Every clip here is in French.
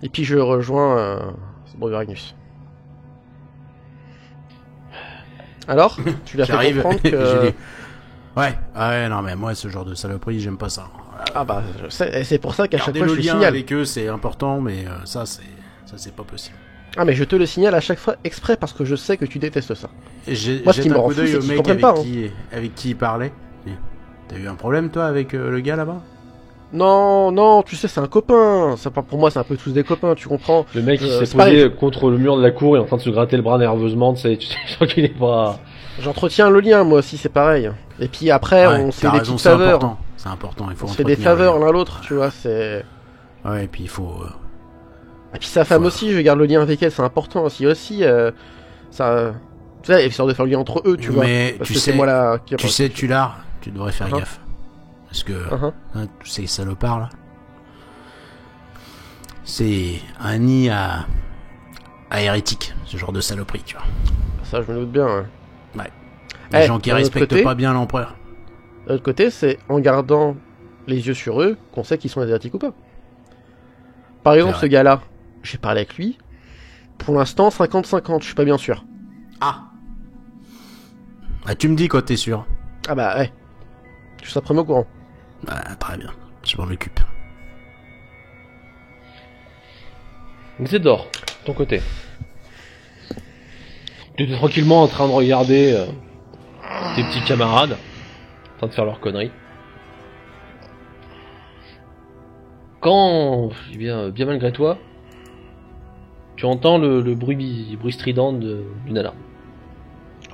Et puis je rejoins Borgarius. Alors, tu l'as fait J'arrive, comprendre j'ai que... dit, ouais, non mais moi ce genre de saloperie j'aime pas ça. Ah bah, je sais, et c'est pour ça qu'à chaque Garder fois le je le lien signale. avec eux c'est important, mais ça c'est pas possible. Ah mais je te le signale à chaque fois exprès parce que je sais que tu détestes ça. J'ai Moi, ce qui jette me un rend coup fou, d'œil c'est au qu'ils mec comprennent avec, pas, avec qui il parlait. T'as eu un problème toi avec le gars là-bas? Non, tu sais, c'est un copain. Pour moi, c'est un peu tous des copains, tu comprends. Le mec, il s'est c'est pareil, posé contre le mur de la cour, il est en train de se gratter le bras nerveusement, tu sais qu'il est pas... J'entretiens le lien, moi aussi, c'est pareil. Et puis après, Ouais, on se fait t'as des raison, petites c'est faveurs. important. C'est important, il faut On se fait des entretenir le faveurs lien. l'un l'autre, tu vois, c'est... Ouais, et puis il faut... Et puis sa femme Faut- aussi, je garde le lien avec elle, c'est important aussi. Ça... Tu sais, histoire de faire le lien entre eux, tu vois. Mais Parce tu que sais, c'est moi là... tu sais, Tular, tu devrais faire Uh-huh. gaffe. Parce que Uh-huh. tous ces salopards là, c'est un nid à hérétiques, ce genre de saloperie, tu vois. Ça, je me doute bien, ouais. Les Eh, gens qui d'un autre respectent côté- pas bien l'empereur. De l'autre côté, c'est en gardant les yeux sur eux qu'on sait qu'ils sont asiatiques ou pas. Par exemple, vrai. ce gars-là, j'ai parlé avec lui. Pour l'instant, 50-50, je suis pas bien sûr. Ah, tu me dis quand t'es sûr. Ah bah, ouais. Tu seras premier au courant. Bah, très bien, je m'en occupe. Xédor, ton côté. Tu étais tranquillement en train de regarder tes petits camarades, en train de faire leurs conneries. Quand, bien malgré toi, tu entends le bruit strident d'une alarme.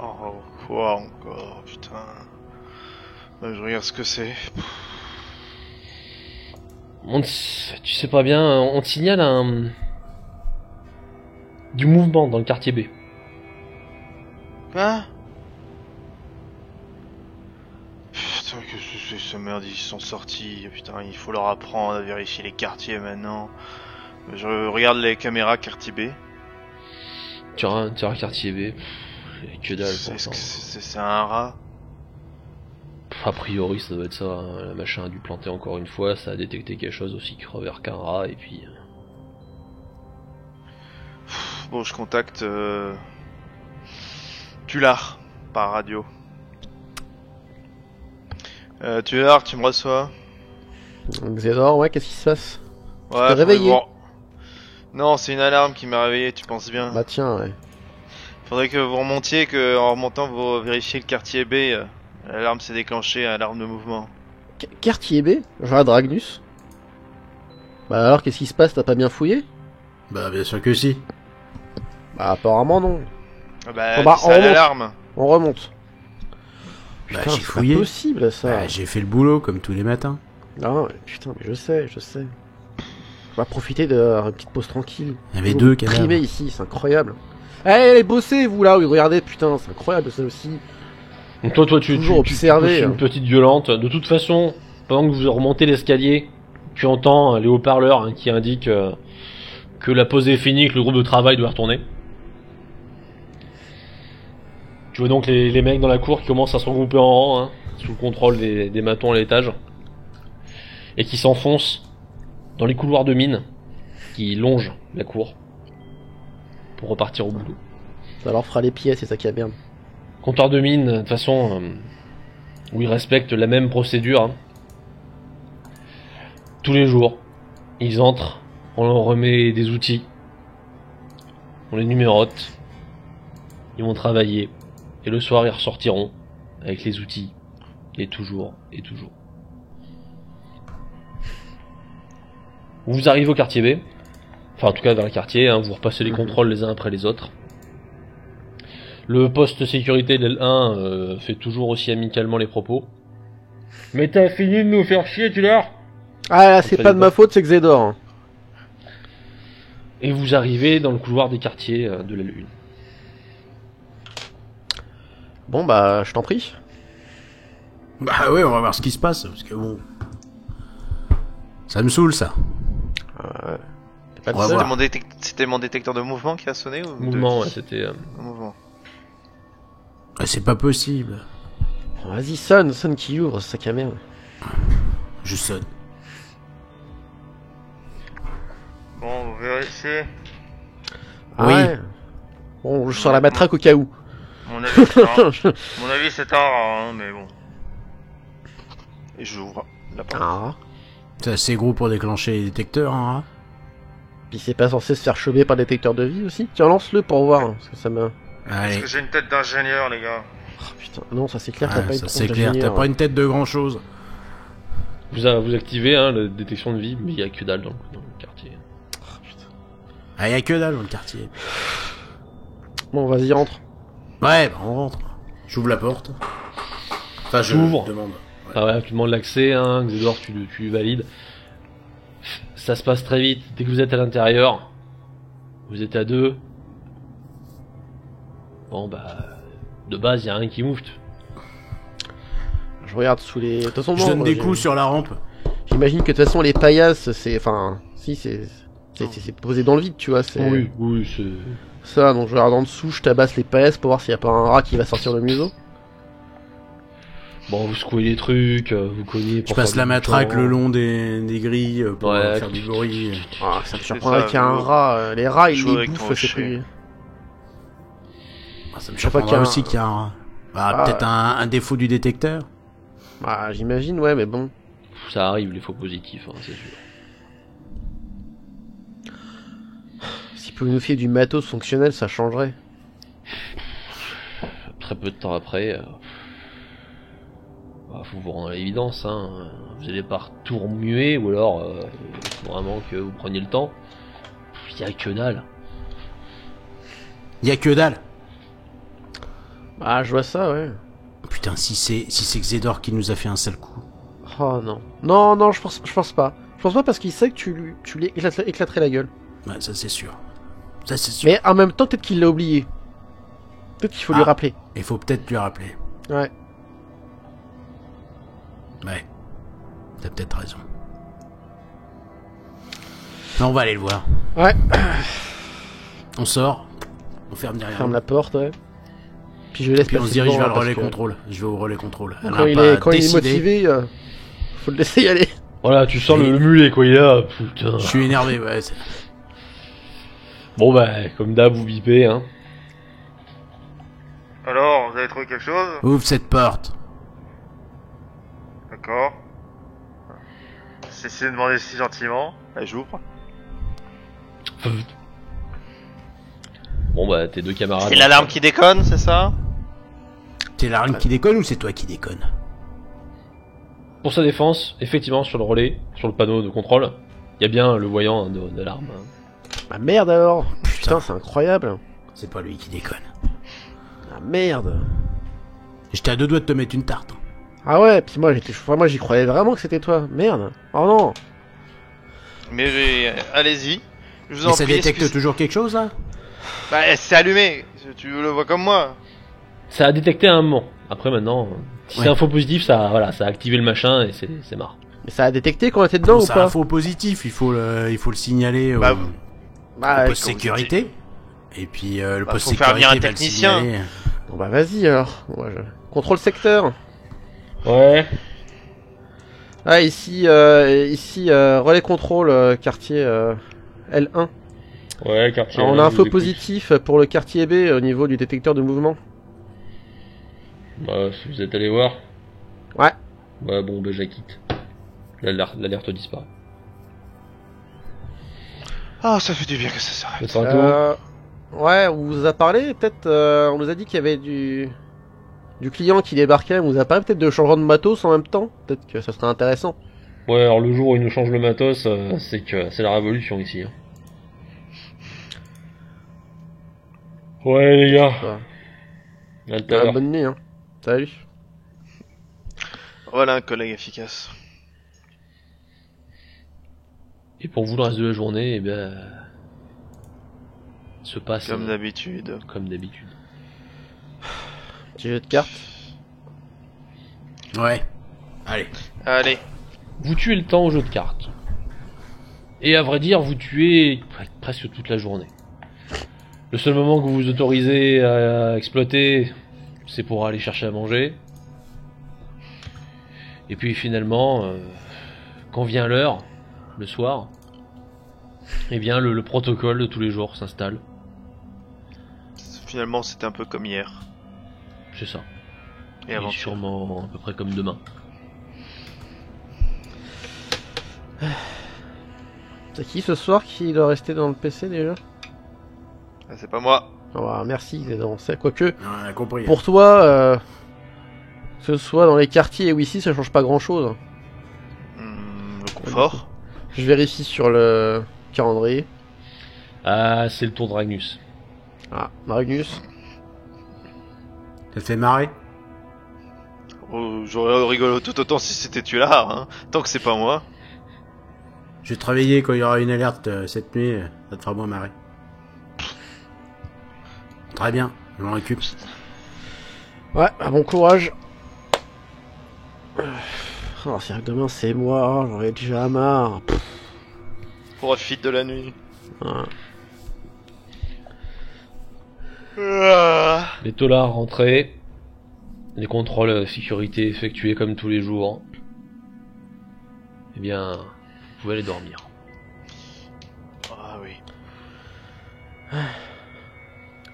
Oh, quoi encore, putain. Je regarde ce que c'est. Tu sais pas bien, on te signale du mouvement dans le quartier B. Quoi? Putain, que c'est ce merde, ils sont sortis. Putain, il faut leur apprendre à vérifier les quartiers maintenant. Je regarde les caméras quartier B. Tu as un quartier B. Que dalle pour Est-ce ça. que c'est un rat? A priori, ça doit être ça. Hein. Le machin a dû planter encore une fois, ça a détecté quelque chose aussi creveur qu'un rat, et puis... Bon, je contacte Tular par radio. Tular, tu me reçois? Xédor, ouais, qu'est-ce qui se passe? Ouais, t'es réveillé? Non, c'est une alarme qui m'a réveillé, tu penses bien. Bah tiens, ouais. Faudrait que vous remontiez, que en remontant vous vérifiez le quartier B. L'alarme s'est déclenchée, alarme de mouvement. Quartier B? Genre à Dragnus? Bah alors, qu'est-ce qui se passe? T'as pas bien fouillé? Bah, bien sûr que si. Bah apparemment non. Ah bah, Bon, bah, c'est on à remonte. l'alarme. On remonte. Bah, Putain, j'ai c'est fouillé. pas possible ça. Bah, j'ai fait le boulot comme tous les matins. Non, mais putain, mais je sais. On va profiter de une petite pause tranquille. Il y avait Vous deux primez cadavres. ici, c'est incroyable. Allez, bossez vous là, oui, regardez, putain, c'est incroyable ça aussi. Donc toi, Toujours tu observé, pousses hein. une petite violente. De toute façon, pendant que vous remontez l'escalier, tu entends les haut-parleurs hein, qui indiquent que la pause est finie, que le groupe de travail doit retourner. Tu vois donc les mecs dans la cour qui commencent à se regrouper en rang, hein, sous le contrôle des matons à l'étage, et qui s'enfoncent dans les couloirs de mine qui longent la cour pour repartir au boulot. Ça leur fera les pieds, c'est ça qui est bien. Comptoir de mine, de toute façon, où ils respectent la même procédure. Hein. Tous les jours, ils entrent, on leur remet des outils, on les numérote, ils vont travailler, et le soir ils ressortiront avec les outils, et toujours, et toujours. Vous arrivez au quartier B, enfin en tout cas vers le quartier, hein, vous repassez les contrôles les uns après les autres. Le poste sécurité de L1 fait toujours aussi amicalement les propos. Mais t'as fini de nous faire chier, tu l'as. Ah là, c'est Après pas les de ma faute, c'est Xédor. Hein. Et vous arrivez dans le couloir des quartiers de la Lune. Bon bah, je t'en prie. Bah ouais, on va voir ce qui se passe, parce que bon... Ça me saoule, ça. T'es pas le On va seul. voir. C'était mon détecteur de mouvement qui a sonné ou Mouvement, de... ouais, c'était... Mouvement. Ah, c'est pas possible. Bon, vas-y, sonne qui ouvre, ce sac à merde. Je sonne. Bon, ici. Ah Oui. ouais. Bon, je sors la matraque au cas où. Mon avis, c'est un... Mon avis, c'est un rat, hein, mais bon. Et j'ouvre la porte. Ah. C'est assez gros pour déclencher les détecteurs, hein. Puis c'est pas censé se faire choper par le détecteur de vie aussi? Tiens, lance-le pour voir, parce que ça me... Parce Allez. que j'ai une tête d'ingénieur, les gars. Oh, putain, non, ça c'est clair, t'as Ouais, pas une ça tronche c'est clair, t'as d'ingénieur. pas une tête de grand chose. Vous activez hein, la détection de vie, mais il y a que dalle dans le quartier. Ah, y a que dalle dans le quartier. Bon, vas-y, rentre. Ouais, bah on rentre. J'ouvre la porte. Enfin, je T'ouvres. demande. Ah ouais, tu demandes l'accès, hein, Xedor, tu valides. Ça se passe très vite. Dès que vous êtes à l'intérieur, vous êtes à deux. Bon bah, de base, y a rien qui moufte. Je regarde sous les... De toute façon, Je non, donne moi, des coups sur la rampe. J'imagine que de toute façon, les paillasses, c'est... Enfin, si, c'est posé dans le vide, tu vois, c'est... Oui, c'est... Ça, donc je regarde en dessous, je tabasse les paillasses pour voir s'il y a pas un rat qui va sortir le museau. Bon, vous secouez les trucs, vous cognez... Je pour passe faire la du matraque temps. le long des grilles pour Ouais. faire du bruit. Ah, ça me C'est surprendrait ça, qu'il y ait un joue- rat. Les rats, ils joue les avec ton bouffent, c'est chien. plus... Ah, ça me Je sais pas surprendra qu'il y a aussi un- qu'il y a un... Ah, Ah, peut-être un défaut du détecteur. Ah, j'imagine, ouais, mais bon. Ça arrive, les faux positifs, hein, c'est sûr. S'il pouvait nous filer du matos fonctionnel, ça changerait. Très peu de temps après, bah, faut vous rendre à l'évidence, hein. Vous allez pas tout remuer, ou alors, faut vraiment que vous preniez le temps. Il y a que dalle. Y a que dalle. Ah, je vois ça, ouais. Putain, si c'est Xedor qui nous a fait un sale coup. Oh non. Non, je pense pas. Je pense pas parce qu'il sait que tu lui éclaterais la gueule. Ouais, ça c'est sûr. Ça c'est sûr. Mais en même temps, peut-être qu'il l'a oublié. Peut-être qu'il faut lui Ah. rappeler. Il faut peut-être lui rappeler. Ouais. Ouais. T'as peut-être raison. Non, on va aller le voir. Ouais. On sort. On ferme derrière. Ferme nous. la porte, ouais. Puis je laisse Puis on passer se dirige devant, vers le parce relais que contrôle. Je vais au relais contrôle. Elle Quand a il pas est décidé. motivé, faut le laisser y aller. Voilà, tu sens Et- le mulet, quoi, il est là, putain. Je suis énervé, ouais. Bon bah, comme d'hab, vous bipez, hein. Alors, vous avez trouvé quelque chose? Ouvre cette porte. D'accord. J'ai essayé de demander si gentiment. Allez, j'ouvre. Bon bah, tes deux camarades... C'est l'alarme qui déconne, c'est ça? T'es l'alarme qui déconne ou c'est toi qui déconne? Pour sa défense, effectivement, sur le relais, sur le panneau de contrôle, il y a bien le voyant hein, d'alarme. hein. Ah merde alors. Putain, Putain, c'est incroyable. c'est pas lui qui déconne. Ah merde. J'étais à deux doigts de te mettre une tarte. Ah ouais, puis moi j'y croyais vraiment que c'était toi. Merde. Oh non. Mais allez-y. Je vous en Et ça prie. détecte excuse- toujours quelque chose là? Bah, c'est allumé. Tu le vois comme moi. Ça a détecté à un moment. Après maintenant, si Ouais. c'est un faux positif, ça a activé le machin et c'est marre. Mais ça a détecté qu'on était dedans ou C'est un pas? faux positif, il faut le signaler au, Bah, au Bah, poste quand vous sécurité. Et puis le Bah, poste faut faire sécurité venir un va le technicien. signaler. bon bah vas-y alors. Contrôle secteur. Ouais. Ah ici relais contrôle quartier L1. Ouais, quartier. Alors, on a je un vous faux écoute. positif pour le quartier B au niveau du détecteur de mouvement. Bah, si vous êtes allé voir. Ouais. Ouais, bon, bah, je la quitte. L'alerte disparaît. Ah, ça fait du bien que ça s'arrête. Ça sera tout. Ouais, on vous a parlé, peut-être, on nous a dit qu'il y avait du client qui débarquait, on vous a parlé peut-être de changement de matos en même temps, peut-être que ça serait intéressant. Ouais, alors le jour où il nous change le matos, c'est que c'est la révolution ici. hein. Ouais, les gars. Ouais. À tout à l'heure. Bonne nuit, hein. Salut. Voilà un collègue efficace. Et pour vous, le reste de la journée, eh ben, se passe Comme d'habitude. comme d'habitude. Petit jeu de cartes. Ouais. Allez. Allez. Vous tuez le temps au jeu de cartes. Et à vrai dire, vous tuez presque toute la journée. Le seul moment que vous vous autorisez à exploiter, c'est pour aller chercher à manger. Et puis finalement, quand vient l'heure, le soir, Eh bien, le protocole de tous les jours s'installe. Finalement, c'était un peu comme hier. C'est ça. Et avant. Sûrement à peu près comme demain. C'est qui ce soir qui doit rester dans le PC déjà? Ah, c'est pas moi. Ah bah, merci, Zédan. Quoique, On a compris. pour toi, que ce soit dans les quartiers ou ici, ça change pas grand chose. Le confort. Je vérifie sur le calendrier. Ah, c'est le tour de Ragnus. Ah, Magnus. Ça te fait marrer? Oh, j'aurais rigolo tout autant si c'était tu là, hein. Tant que c'est pas moi. Je vais te réveiller quand il y aura une alerte cette nuit, ça te fera moins marrer. Très bien, je m'en occupe. Ouais, bon courage. Oh, c'est vrai que demain c'est moi, j'aurais déjà marre. Profite de la nuit. Ouais. Les taulards rentrés. Les contrôles sécurité effectués comme tous les jours. Eh bien, vous pouvez aller dormir. Ah oui.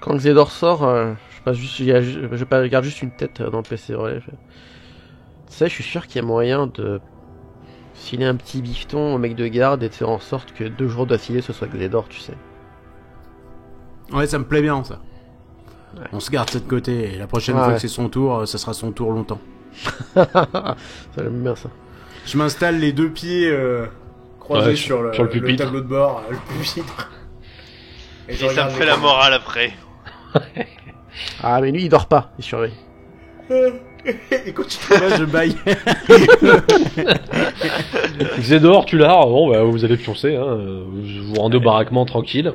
Quand Xédor sort, je passe juste, je regarde juste une tête dans le PC relais. Tu sais, je suis sûr qu'il y a moyen de filer un petit bifton au mec de garde et de faire en sorte que 2 jours d'affilée ce soit Xédor, tu sais. Ouais, ça me plaît bien ça. Ouais. On se garde ça de côté et la prochaine Ouais. fois que c'est son tour, ça sera son tour longtemps. Ça j'aime bien ça. Je m'installe les 2 pieds croisés Ouais, sur le pupitre. tableau de bord, le pupitre. Et ça me fait la morale après. Ah mais lui il dort pas, il surveille. Et quand tu te là, je baille. Xédor, Tular, bon bah vous allez pioncer, hein. Vous vous rendez au baraquement tranquille.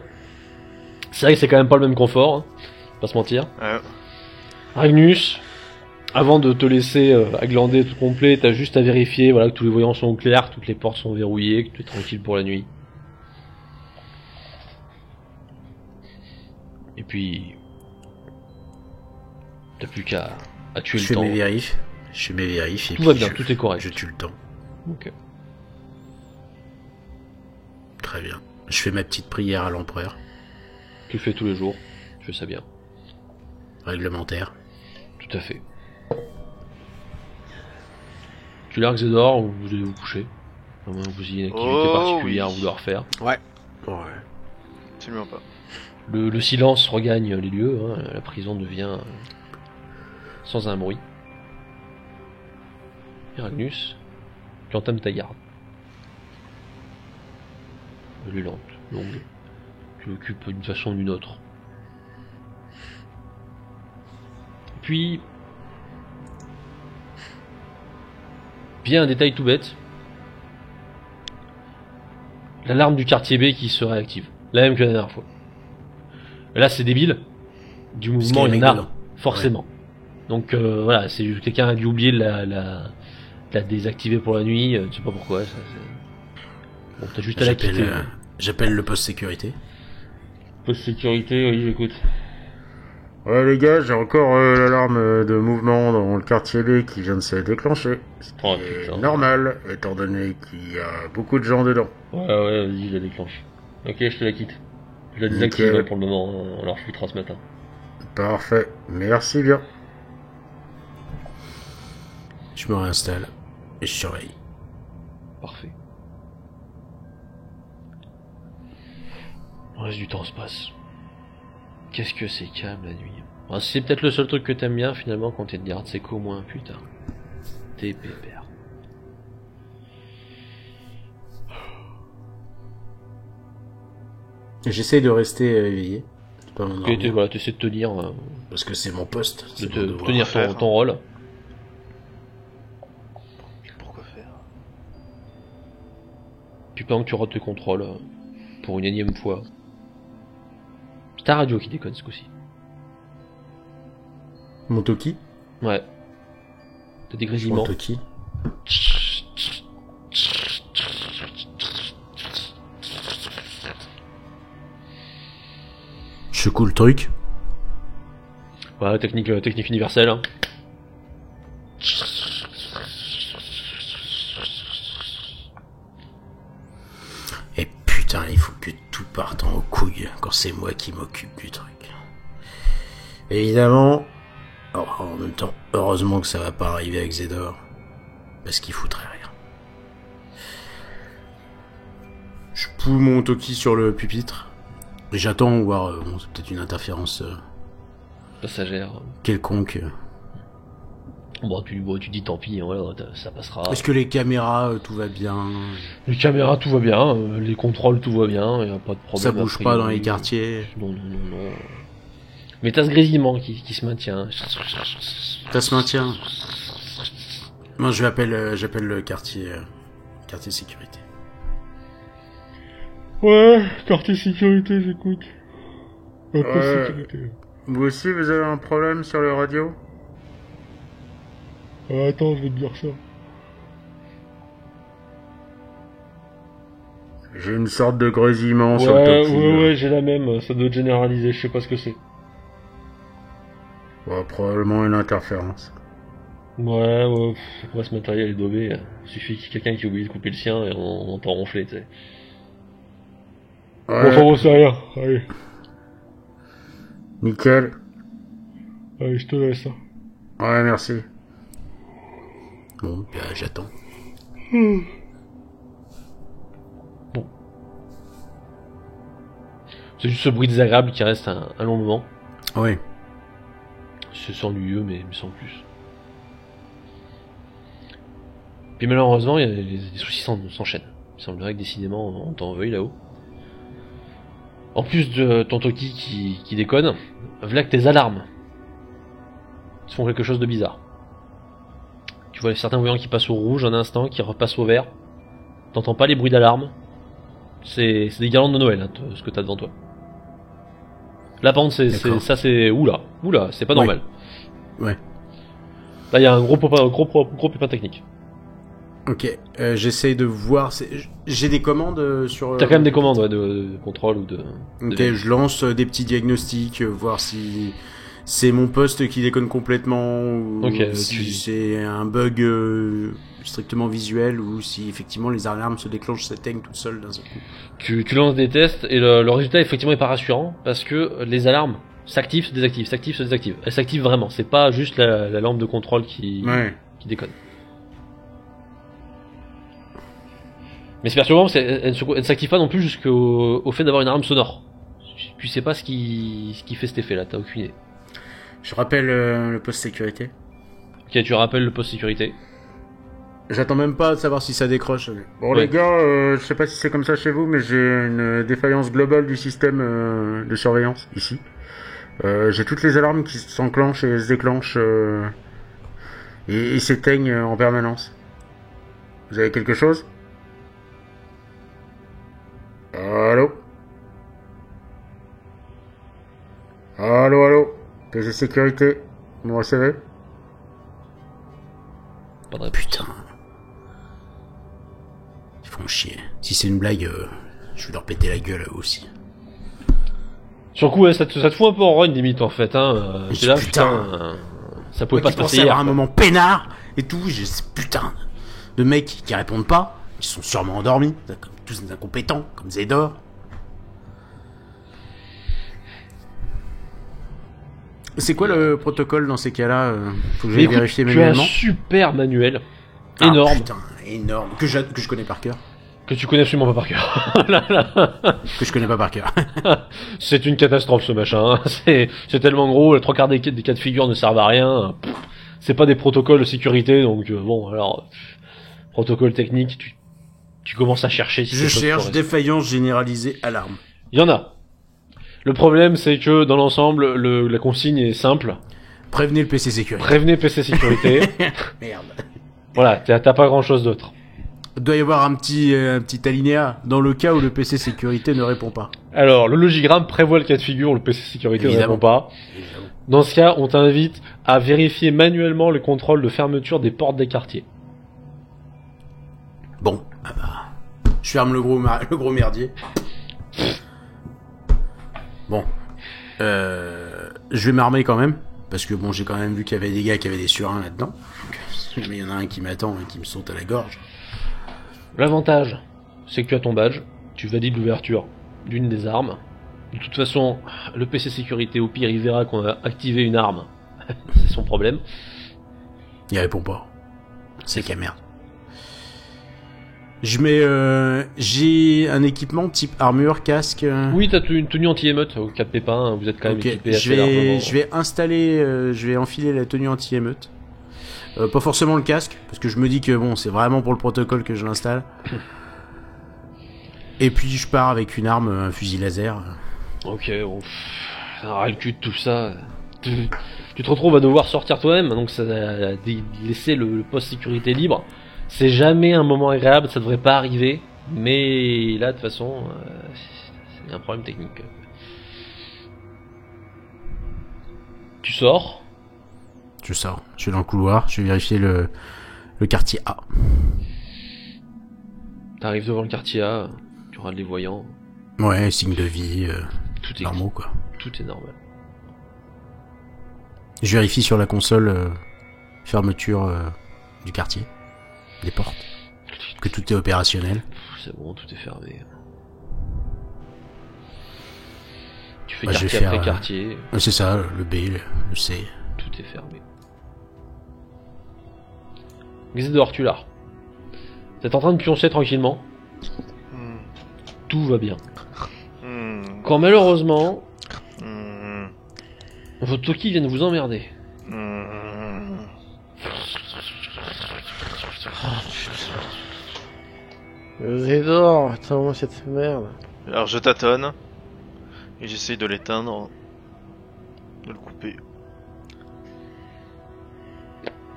C'est vrai que c'est quand même pas le même confort, hein. Pas se mentir. Ouais. Ragnus, avant de te laisser aglander tout complet, t'as juste à vérifier voilà, que tous les voyants sont clairs, que toutes les portes sont verrouillées, que tu es tranquille pour la nuit. Et puis... T'as plus qu'à tuer Je le fais temps. mes vérifs. Je fais mes vérifs et Tout va puis bien, tout est correct. Je tue le temps. Ok. Très bien. Je fais ma petite prière à l'empereur. Tu le fais tous les jours, je fais ça bien. Réglementaire. Tout à fait. Tu largues Xédor ou vous allez vous coucher? À moins que vous ayez une activité Oh, particulière oui. à vouloir faire. Ouais. Absolument pas. Le silence regagne les lieux, hein, la prison devient sans un bruit. Et Ragnus, tu entames ta garde. Elle est lente, longue. Tu l'occupes d'une façon ou d'une autre. Puis, bien un détail tout bête. L'alarme du quartier B qui se réactive. La même que la dernière fois. Et là, c'est débile. Du Parce mouvement, qu'il y il a y en un mec a, dedans. forcément. Donc voilà, c'est quelqu'un a dû oublier de la désactiver pour la nuit. Je sais pas pourquoi. Bon, t'as juste à la quitter. J'appelle le poste sécurité. Poste sécurité, oui, j'écoute. Ouais les gars, j'ai encore l'alarme de mouvement dans le quartier B qui vient de se déclencher. Oh, C'est putain. normal, étant donné qu'il y a beaucoup de gens dedans. Ouais, vas-y, je la déclenche. Ok, je te la quitte. Je la désactive Nickel. hein, pour le moment, on la refutera ce matin. Parfait, merci bien. Je me réinstalle et je surveille. Parfait. Le reste du temps se passe. Qu'est-ce que c'est calme la nuit. Ah, c'est peut-être le seul truc que t'aimes bien finalement quand t'es de garde, c'est qu'au moins, putain, t'es pépère. J'essaie de rester éveillé. C'est pas mon Et ordre. voilà, t'essaies de tenir, Parce que c'est mon poste. de C'est te- mon devoir. tenir faire. ton rôle. Pourquoi faire? Puis pendant que tu rates tes contrôles, pour une énième fois. C'est ta radio qui déconne ce coup-ci. Mon Toki. Ouais. T'as des grésillements. Mon Toki. Je secoue le truc. Ouais, technique universelle. Hein. Et putain, putain, il faut que tout parte en couille quand c'est moi qui m'occupe du truc. Évidemment, en même temps, heureusement que ça va pas arriver avec Zedor, parce qu'il foutrait rien. Je poule mon Toki sur le pupitre, et j'attends voir, bon, c'est peut-être une interférence Passagère. quelconque. Bon, tu dis tant pis, voilà, ça passera. Est-ce que les caméras, tout va bien? Les caméras, tout va bien. Les contrôles, tout va bien. Y a pas de problème. Ça bouge pas dans les quartiers? Non. Mais t'as ce grésillement qui se maintient. Ça se maintient? Moi, j'appelle le quartier sécurité. Ouais, quartier sécurité, j'écoute. Sécurité. Vous aussi, vous avez un problème sur le radio? Attends, je vais te dire ça. J'ai une sorte de grésillement sur le Toki. Ouais, j'ai la même. Ça doit être généralisé, je sais pas ce que c'est. Ouais, probablement une interférence. Ouais, pourquoi ce matériel est daubé? Il suffit qu'il y ait quelqu'un qui oublie de couper le sien et on entend ronfler, tu sais. Ouais. Bon, c'est rien. Allez, Nickel. je te laisse. Ouais, merci. Bon, bah, j'attends. C'est juste ce bruit désagréable qui reste un long moment. Ouais. C'est ennuyeux, mais sans plus. Puis malheureusement, les soucis s'enchaînent. Il semblerait que décidément, on t'en veuille là-haut. En plus de ton Toki qui déconne, voilà que tes alarmes font quelque chose de bizarre. Tu vois certains voyants qui passent au rouge un instant, qui repassent au vert. T'entends pas les bruits d'alarme. C'est des guirlandes de Noël, hein, ce que t'as devant toi. Là par contre, c'est oula, c'est pas normal. Ouais. Là il y a un gros pépin technique. Ok, j'essaie de voir. J'ai des commandes sur. T'as quand même des commandes de contrôle ou de. Ok, je lance des petits diagnostics, voir si c'est mon poste qui déconne complètement, ou si c'est un bug strictement visuel, ou si effectivement les alarmes se déclenchent, s'éteignent toutes seules d'un seul coup. Tu lances des tests et le résultat effectivement est pas rassurant parce que les alarmes s'activent, se désactivent. Elles s'activent vraiment, c'est pas juste la lampe de contrôle qui déconne. Mais c'est perturbant, elle ne s'active pas non plus jusqu'au fait d'avoir une alarme sonore. Tu sais pas ce qui fait cet effet là, t'as aucune idée. Je rappelle le poste sécurité. Ok, tu rappelles le poste sécurité. J'attends même pas de savoir si ça décroche. Bon les gars, je sais pas si c'est comme ça chez vous, mais j'ai une défaillance globale du système de surveillance ici. J'ai toutes les alarmes qui s'enclenchent et se déclenchent et s'éteignent en permanence. Vous avez quelque chose? Allô? Allô? PC sécurité, vous me recevez? Pas de réponse. Putain. Ils font chier. Si c'est une blague, je vais leur péter la gueule aussi. Sur le coup, ça te fout un peu en rogne limite en fait. Hein. C'est là, putain, ça pouvait pas se passer hier. Avoir un moment peinard et tout, j'ai ces putains de mecs qui répondent pas, qui sont sûrement endormis, tous des incompétents, comme Zedor. C'est quoi le protocole dans ces cas-là? Faut que j'aille vérifier manuellement. Tu as un super manuel, énorme. Putain, énorme, que je connais par cœur. Que tu connais absolument pas par cœur. Que je connais pas par cœur. C'est une catastrophe ce machin. C'est tellement gros, les 3 quarts des cas de figure ne servent à rien. C'est pas des protocoles de sécurité, donc bon, alors protocole technique, tu commences à chercher. Si je cherche défaillance généralisée alarme. Il y en a. Le problème, c'est que dans l'ensemble, la consigne est simple. Prévenez le PC sécurité. Prévenez PC sécurité. Merde. Voilà, t'as pas grand chose d'autre. Il doit y avoir un petit alinéa dans le cas où le PC sécurité ne répond pas. Alors, le logigramme prévoit le cas de figure où le PC sécurité ne répond pas. Évidemment. Dans ce cas, on t'invite à vérifier manuellement le contrôle de fermeture des portes des quartiers. Bon, je ferme le gros merdier. Bon, je vais m'armer quand même, parce que bon, j'ai quand même vu qu'il y avait des gars qui avaient des surins là-dedans. Donc, il y en a un qui m'attend et qui me saute à la gorge. L'avantage, c'est que tu as ton badge. Tu valides l'ouverture d'une des armes. De toute façon, le PC sécurité, au pire, il verra qu'on a activé une arme. C'est son problème. Il répond pas. C'est qu'à merde. Je mets... j'ai un équipement type armure, casque... Oui, t'as une tenue anti-émeute au cas de pépin, vous êtes quand même équipé assez largement. Je vais installer... je vais enfiler la tenue anti-émeute. Pas forcément le casque, parce que je me dis que bon, c'est vraiment pour le protocole que je l'installe. Et puis je pars avec une arme, un fusil laser. Ok, bon... ras le cul de tout ça... Tu te retrouves à devoir sortir toi-même, donc ça a laissé le poste sécurité libre. C'est jamais un moment agréable, ça devrait pas arriver, mais là de toute façon, c'est un problème technique. Tu sors. Je sors, je vais dans le couloir, je vais vérifier le quartier A. T'arrives devant le quartier A, tu auras les voyants. Ouais, signe de vie, tout est normaux quoi. Tout est normal. Je vérifie sur la console fermeture du quartier, des portes, que tout est opérationnel. C'est bon, tout est fermé. Tu fais Bah, quartier après quartier. C'est ça, le B, le C. Tout est fermé. Xédor, tu l'as. T'es en train de pioncer tranquillement. Tout va bien. Quand malheureusement... Votre Toki vient de vous emmerder. Xédor, attends-moi cette merde. Alors je tâtonne. Et j'essaye de l'éteindre. De le couper.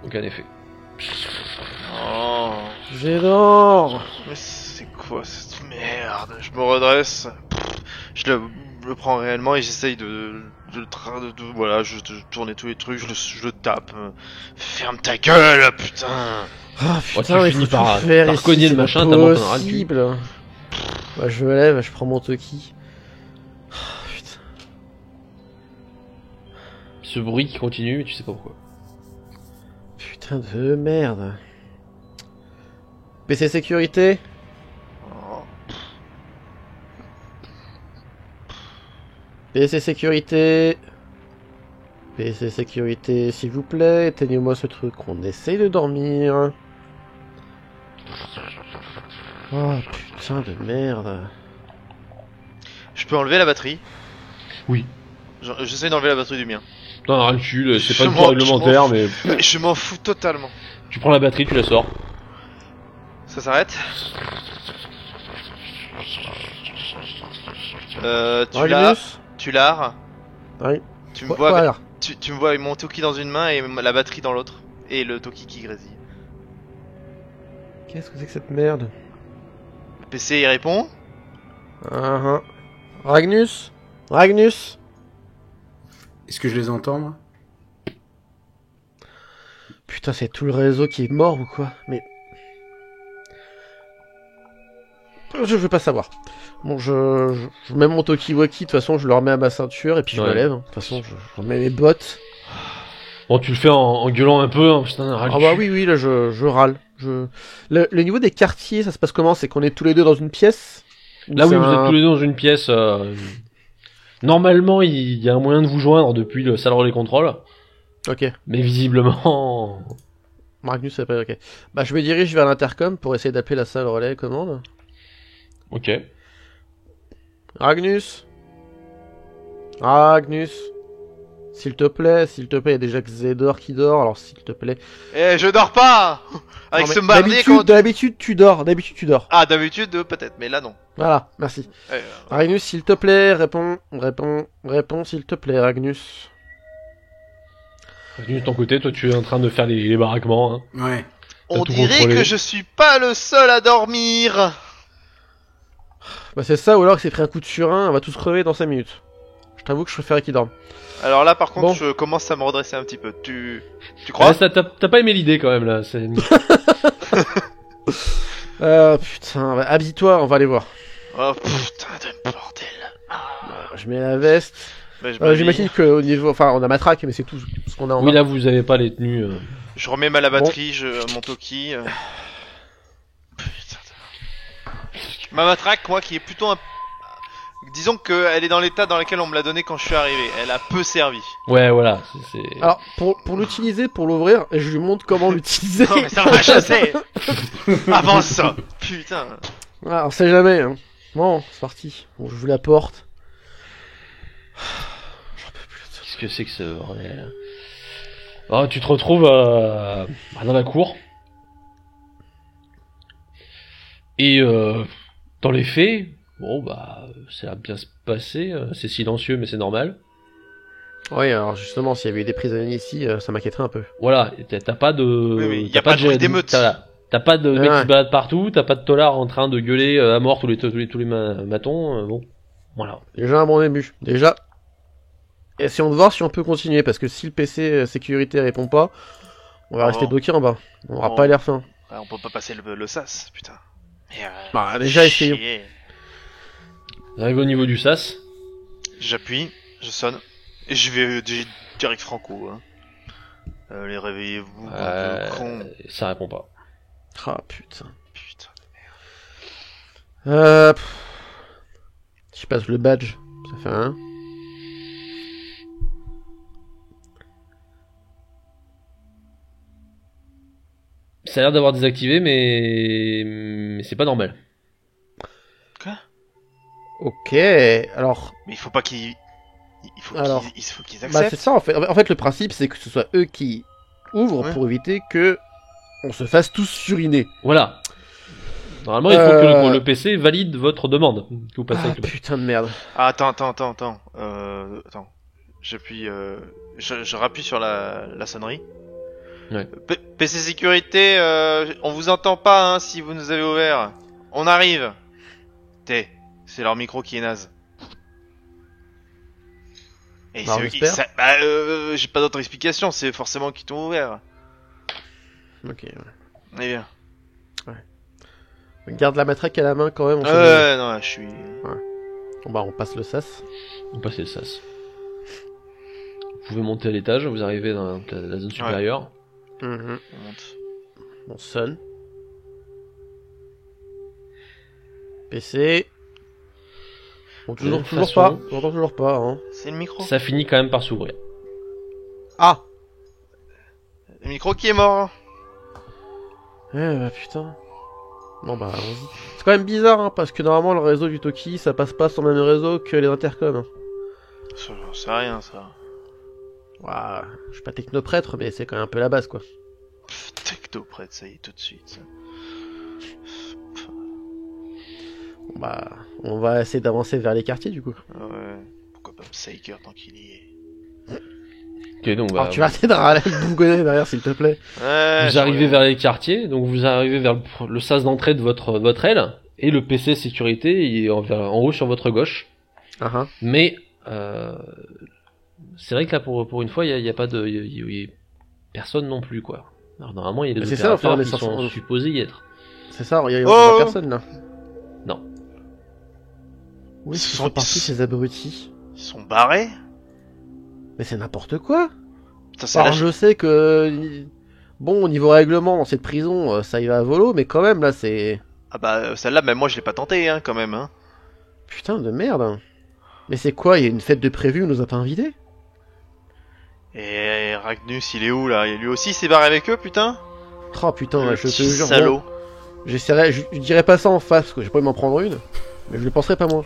Aucun effet. Oh. Xédor. Mais c'est quoi cette merde? Je me redresse. Je le prends réellement et j'essaye voilà, je tourne tous les trucs, je le tape. Ferme ta gueule, putain! Ah putain, tu il finis faut par tout faire par ici, cogner le c'est machin, pas t'as mon ras le cul. possible. Bah, je me lève, je prends mon Toki. Ah, putain. Ce bruit qui continue, mais tu sais pas pourquoi. Putain de merde. PC sécurité? PC sécurité. PC sécurité, s'il vous plaît, éteignez-moi ce truc, on essaye de dormir. Oh putain de merde. Je peux enlever la batterie? Oui. J'essaie d'enlever la batterie du mien. Non, ras le cul, c'est Je pas du tout m'en- réglementaire, mais Je m'en fous totalement. tu prends la batterie, tu la sors. Ça s'arrête? Magnus? Tu l'as? Oui. Tu me vois avec, Voilà. tu me vois avec mon Toki dans une main et la batterie dans l'autre. Et le Toki qui grésille. Qu'est-ce que c'est que cette merde? Le PC il répond? Ragnus? Ragnus? Est-ce que je les entends, moi? Putain, c'est tout le réseau qui est mort ou quoi? Mais... Je veux pas savoir. Bon, je mets mon Tokiwoki, de toute façon, je le remets à ma ceinture, et puis je me lève. De toute façon, je remets mes bottes. Bon, tu le fais en gueulant un peu, hein, putain, ras le Ah bah cul. oui, là, je râle. Le niveau des quartiers, ça se passe comment? C'est qu'on est tous les deux dans une pièce? Là, oui, vous êtes tous les deux dans une pièce. Normalement, il y a un moyen de vous joindre depuis le salle relais contrôle. Ok. Mais visiblement... Magnus, c'est pas ok. Bah, je me dirige vers l'intercom pour essayer d'appeler la salle relais commande. Ok. Ragnus? Ragnus? S'il te plaît, il y a déjà Xédor qui dort, alors s'il te plaît. Eh, je dors pas! Avec Non, ce mais mardier quand... d'habitude tu dors, Ah, d'habitude, peut-être, mais là non. Voilà, merci. Ragnus, s'il te plaît, réponds, s'il te plaît, Ragnus. De ton côté, toi, tu es en train de faire les baraquements. Hein. Ouais. On tout dirait contrôlé. que je suis pas le seul à dormir! Bah c'est ça, ou alors que c'est pris un coup de surin, on va tous crever dans 5 minutes. Je t'avoue que je préférais qu'il dorme. Alors là, par contre, Bon. je commence à me redresser un petit peu. Tu crois? T'as pas aimé l'idée quand même là. Putain, bah, habille-toi, on va aller voir. Oh putain de bordel. Je mets la veste. Bah, je m'habille. J'imagine qu'au niveau... Enfin, on a matraque, mais c'est tout ce qu'on a en Oui, main. là, vous avez pas les tenues. Je remets la batterie, mon Toki. Putain Ma matraque, moi, qui est plutôt un... Disons qu'elle est dans l'état dans lequel on me l'a donné quand je suis arrivé. Elle a peu servi. Ouais, voilà. Alors, pour l'utiliser, pour l'ouvrir, je lui montre comment l'utiliser. Non, mais ça va, je sais. Avance ça. Putain. Ah, on sait jamais. Hein. Bon, c'est parti. Bon, je vous la porte. J'en peux plus. Qu'est-ce que c'est que ce bordel? Ah, tu te retrouves dans la cour. Et dans les faits, bon bah ça va bien se passer. C'est silencieux, mais c'est normal. Oui, alors justement, s'il y avait eu des prisonniers ici, ça m'inquiéterait un peu. Voilà, t'as pas de... Oui, mais y a pas de bruit d'émeute. T'as pas de mecs Ouais. qui se baladent partout, t'as pas de tolards en train de gueuler à mort tous les matons, bon, voilà. Déjà un bon début. Déjà, essayons de voir si on peut continuer, parce que si le PC sécurité répond pas, on va rester bloqué en bas. On aura pas l'air fin. Ouais, on peut pas passer le sas, putain. Mais, Bah, déjà, essayons. chier. On arrive au niveau du sas. J'appuie, je sonne, et je vais direct franco. Hein. Allez, réveillez-vous, bande de cons. Ça répond pas. Ah, putain. Putain. Je passe le badge. Ça fait un. Ça a l'air d'avoir désactivé, mais c'est pas normal. Quoi? Ok, alors... Mais il faut pas qu'ils... Il faut Alors, qu'ils Bah, acceptent. c'est ça, en fait. En fait, le principe, c'est que ce soit eux qui ouvrent Ouais. pour éviter que on se fasse tous suriner. Voilà. Normalement, il faut que le PC valide votre demande. Que vous passez Ah, avec le... putain de merde. Ah, attends. Attends. J'appuie... Je rappuie sur la sonnerie. Ouais. PC sécurité, on vous entend pas hein, si vous nous avez ouvert. On arrive. C'est leur micro qui est naze. Et Bah, c'est on eux qui... espère. j'ai pas d'autre explication, c'est forcément qui t'ont ouvert. Ok, ouais. Eh bien. Garde la matraque à la main quand même. On sait jamais. Non, je suis... Bon, bah, on passe le sas. On passe le sas. Vous pouvez monter à l'étage, vous arrivez dans la zone supérieure. Mhm. On monte. On sonne. PC. Bon, toujours pas. J'entends toujours pas, hein. C'est le micro. Ça finit quand même par s'ouvrir. Ah! Le micro qui est mort. Bah, putain. Bon, bah, allons-y. C'est quand même bizarre, hein, parce que normalement, le réseau du Toki, ça passe pas sur le même réseau que les intercoms. Hein. Ça, j'en sais rien, ça. Ouah, je suis pas technoprêtre, mais c'est quand même un peu la base, quoi. Techno prête, ça y est, tout de suite. Ça. Bon, bah, on va essayer d'avancer vers les quartiers, du coup. Ah ouais. Pourquoi pas Psyker tant qu'il y est. Ok, donc Alors, tu vas arrêter de râler le bougonnet derrière, s'il te plaît. Ouais, vous arrivez vers les quartiers, donc vous arrivez vers le sas d'entrée de votre aile, et le PC sécurité il est en haut sur votre gauche. Ah, Mais c'est vrai que là pour une fois il y a pas de y a personne non plus quoi. Alors normalement il y a des C'est ça, opérateurs enfin, qui mais sont supposés y être. c'est ça, il y a Oh personne, là. Non. Où est-ce Ils qu'ils sont- sont partis, ces abrutis? Ils sont barrés. Mais c'est n'importe quoi. Putain, ça Alors, lâche. je sais que... Bon, au niveau règlement, dans cette prison, ça y va à volo, mais quand même, là, c'est... Ah bah, celle-là, même moi, je l'ai pas tenté, hein, quand même, hein. Putain de merde. Hein. Mais c'est quoi, il y a une fête de prévu, on nous a pas invités? Et Ragnus, il est où, là? Lui aussi, il s'est barré avec eux, putain? Oh putain, Le je te petit jure. salaud. Bon, j'essaierai, je dirais pas ça en face, parce que j'ai pas envie de m'en prendre une. Mais je le penserai pas moi.